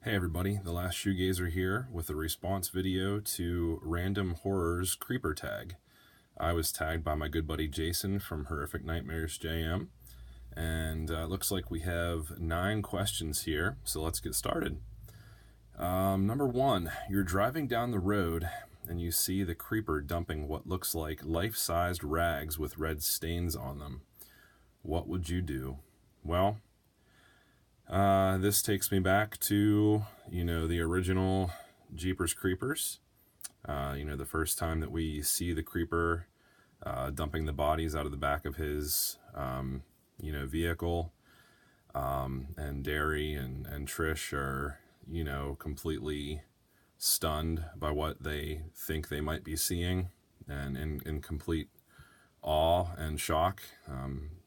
Hey everybody, the last Shoegazer here with a response video to Random Horrors Creeper Tag. I was tagged by my good buddy Jason from Horrific Nightmares JM, and it looks like we have 9 questions here, so let's get started. Number 1, you're driving down the road and you see the creeper dumping what looks like life-sized rags with red stains on them. What would you do? Well, this takes me back to, the original Jeepers Creepers. The first time that we see the creeper dumping the bodies out of the back of his, vehicle. And Derry and Trish are, completely stunned by what they think they might be seeing and in complete awe and shock,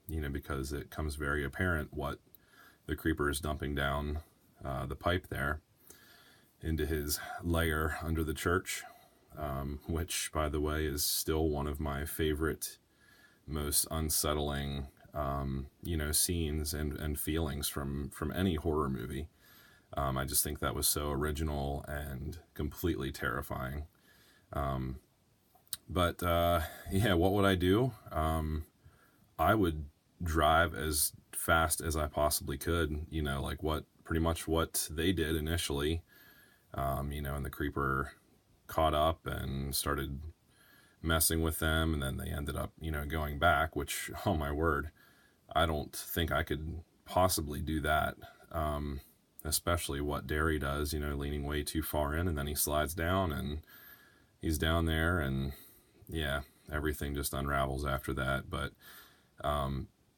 because it comes very apparent what the creeper is dumping down the pipe there into his lair under the church, which, by the way, is still one of my favorite, most unsettling, scenes and feelings from any horror movie. I just think that was so original and completely terrifying. What would I do? I would drive as fast as I possibly could, pretty much what they did initially, and the creeper caught up and started messing with them, and then they ended up, going back, which, oh my word, I don't think I could possibly do that, especially what Derry does, leaning way too far in, and then he slides down, and he's down there, and yeah, everything just unravels after that. But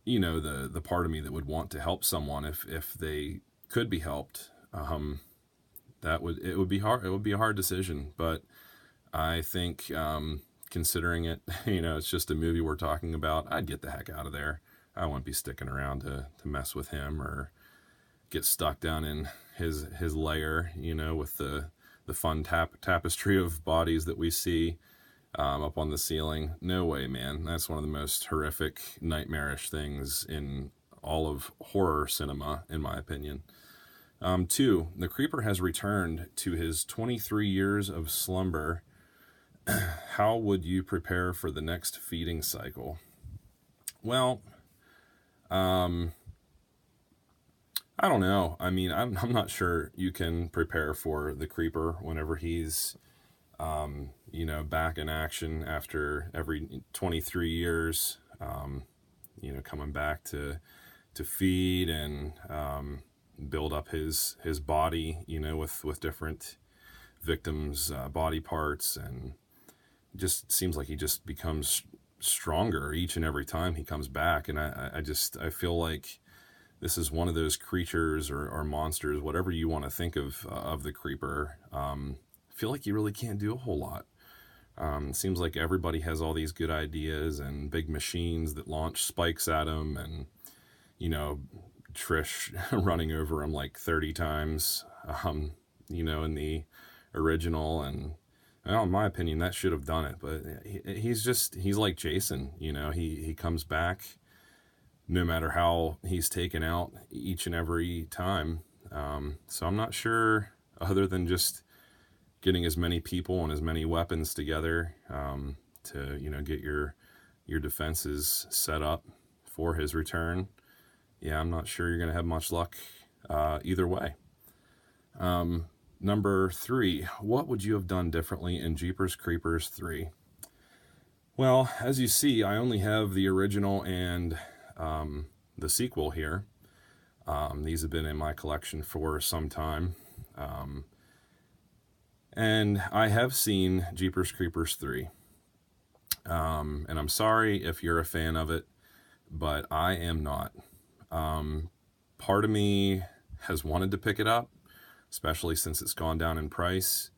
the part of me that would want to help someone if they could be helped, it would be hard. It would be a hard decision, but I think, considering it, it's just a movie we're talking about, I'd get the heck out of there. I wouldn't be sticking around to mess with him or get stuck down in his lair, with the fun tapestry of bodies that we see up on the ceiling. No way, man. That's one of the most horrific, nightmarish things in all of horror cinema, in my opinion. 2, the creeper has returned to his 23 years of slumber. How would you prepare for the next feeding cycle? Well, I don't know. I mean, I'm not sure you can prepare for the creeper whenever he's back in action after every 23 years, coming back to feed and build up his body, with different victims' body parts, and just seems like he just becomes stronger each and every time he comes back. And I feel like this is one of those creatures or monsters, whatever you want to think of the creeper. I feel like you really can't do a whole lot. It seems like everybody has all these good ideas and big machines that launch spikes at him, and, Trish running over him like 30 times, in the original. And, well, in my opinion, that should have done it. But he's like Jason, he comes back no matter how he's taken out each and every time. So I'm not sure, other than just getting as many people and as many weapons together to get your defenses set up for his return. Yeah, I'm not sure you're going to have much luck either way. Number 3, what would you have done differently in Jeepers Creepers 3? Well, as you see, I only have the original and the sequel here. These have been in my collection for some time. And I have seen Jeepers Creepers 3. And I'm sorry if you're a fan of it, but I am not. Part of me has wanted to pick it up, especially since it's gone down in price.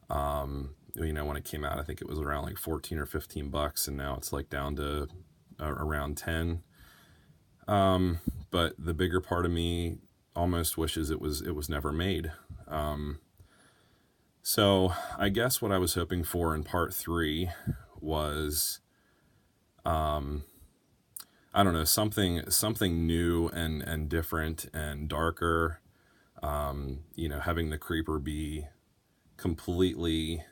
When it came out, I think it was around like 14 or 15 bucks, and now it's like down to around 10. But the bigger part of me almost wishes it was never made. So I guess what I was hoping for in part 3 was, I don't know, something new and different and darker. having the creeper be completely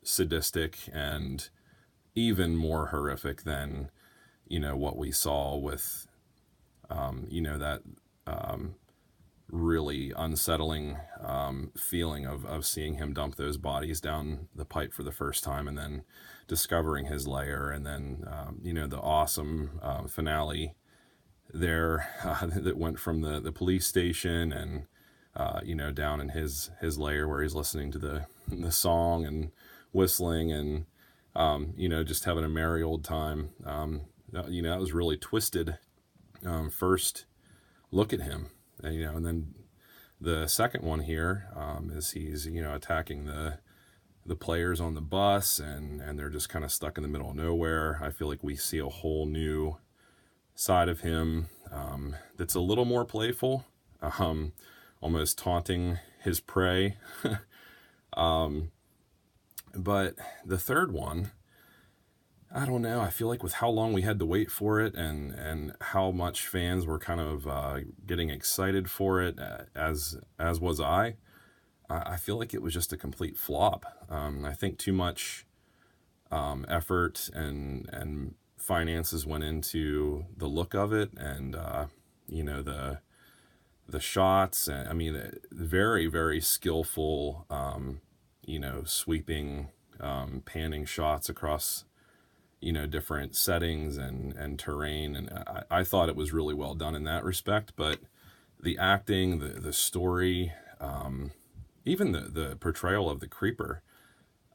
sadistic and even more horrific than, what we saw with, that really unsettling feeling of seeing him dump those bodies down the pipe for the first time and then discovering his lair, and then, the awesome finale there that went from the police station and, down in his lair where he's listening to the song and whistling and, just having a merry old time. That was really twisted first look at him. And then the second one here is he's, attacking the players on the bus, and they're just kind of stuck in the middle of nowhere. I feel like we see a whole new side of him that's a little more playful, almost taunting his prey. But the third one, I don't know. I feel like with how long we had to wait for it, and how much fans were kind of getting excited for it, as was I feel like it was just a complete flop. I think too much effort and finances went into the look of it, and the shots. I mean, very, very skillful, sweeping, panning shots across, different settings and terrain. And I thought it was really well done in that respect. But the acting, the story, even the portrayal of the creeper,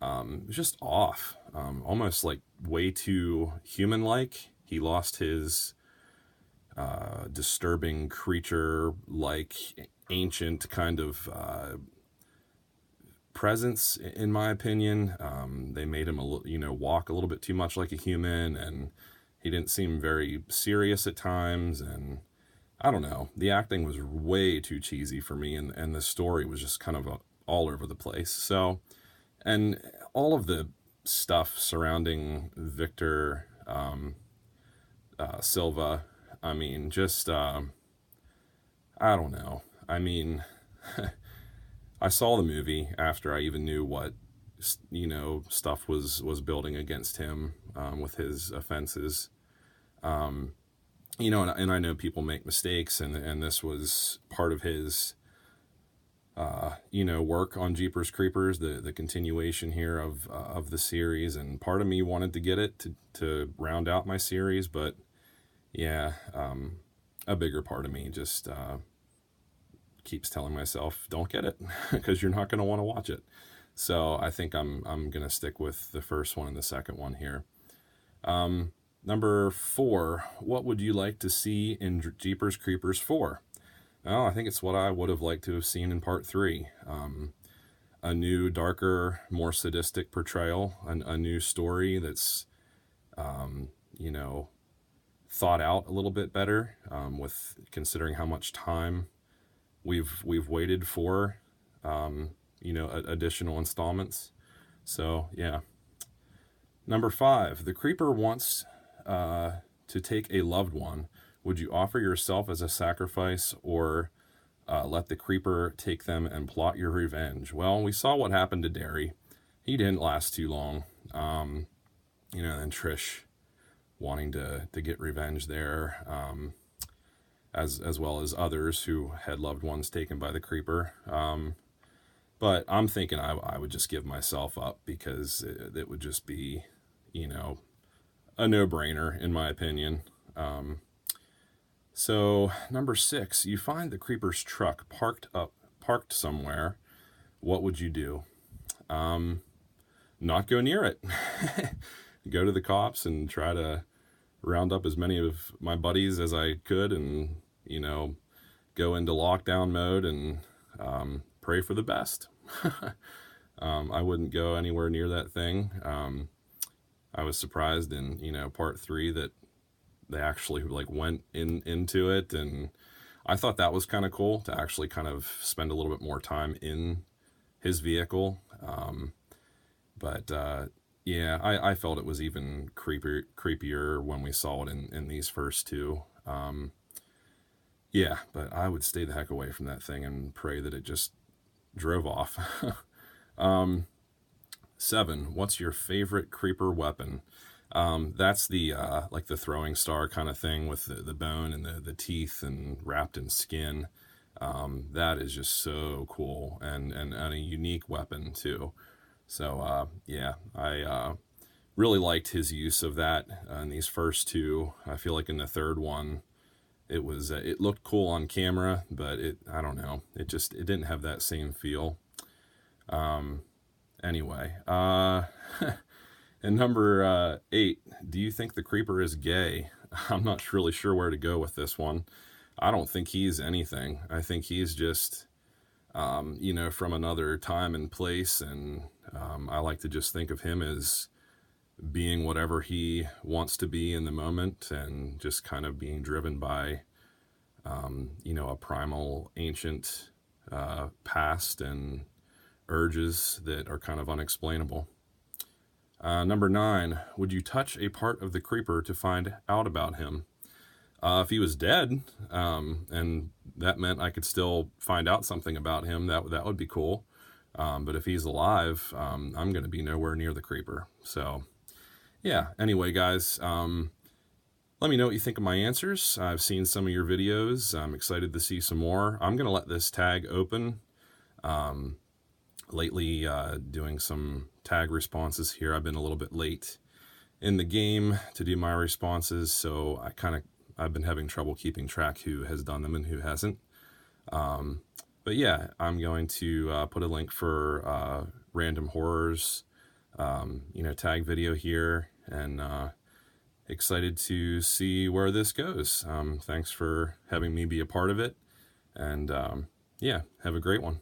was just off. Almost like way too human-like. He lost his disturbing creature-like ancient kind of presence, in my opinion. They made him walk a little bit too much like a human, and he didn't seem very serious at times, and I don't know, the acting was way too cheesy for me, and the story was just kind of all over the place. So, and all of the stuff surrounding Victor Silva, I mean, just I don't know. I mean, I saw the movie after I even knew what, stuff was building against him with his offenses. And I know people make mistakes, and this was part of his, work on Jeepers Creepers, the continuation here of the series. And part of me wanted to get it to round out my series, but yeah, a bigger part of me just keeps telling myself, don't get it, because you're not going to want to watch it. So I think I'm going to stick with the first one and the second one here. Number 4, what would you like to see in Jeepers Creepers 4? Well, I think it's what I would have liked to have seen in part 3. A new, darker, more sadistic portrayal, a new story that's, thought out a little bit better, with considering how much time we've waited for, additional installments. So yeah. Number 5, the creeper wants to take a loved one. Would you offer yourself as a sacrifice, or let the creeper take them and plot your revenge? Well, we saw what happened to Derry. He didn't last too long. And Trish wanting to get revenge there, as well as others who had loved ones taken by the creeper. But I'm thinking I would just give myself up, because it would just be, a no-brainer, in my opinion. So, number 6, you find the creeper's truck parked somewhere. What would you do? Not go near it. Go to the cops and try to round up as many of my buddies as I could, and, go into lockdown mode and pray for the best. I wouldn't go anywhere near that thing. I was surprised in, part 3 that they actually went into it, and I thought that was kind of cool to actually kind of spend a little bit more time in his vehicle. But yeah, I felt it was even creepier when we saw it in these first 2. Yeah, but I would stay the heck away from that thing and pray that it just drove off. 7. What's your favorite creeper weapon? That's the like the throwing star kind of thing with the bone and the teeth and wrapped in skin. That is just so cool and a unique weapon too. So yeah, I really liked his use of that in these first two. I feel like in the third one, it looked cool on camera, but I don't know, it didn't have that same feel. Anyway, and number 8, do you think the creeper is gay? I'm not really sure where to go with this one. I don't think he's anything. I think he's just from another time and place, and I like to just think of him as being whatever he wants to be in the moment, and just kind of being driven by a primal ancient past and urges that are kind of unexplainable. Number 9, would you touch a part of the creeper to find out about him? If he was dead, and that meant I could still find out something about him, that would be cool. But if he's alive, I'm going to be nowhere near the creeper. So, yeah. Anyway, guys, let me know what you think of my answers. I've seen some of your videos. I'm excited to see some more. I'm going to let this tag open. Lately, doing some tag responses here. I've been a little bit late in the game to do my responses, so I've been having trouble keeping track who has done them and who hasn't. But yeah, I'm going to put a link for Random Horrors, tag video here, and excited to see where this goes. Thanks for having me be a part of it, and yeah, have a great one.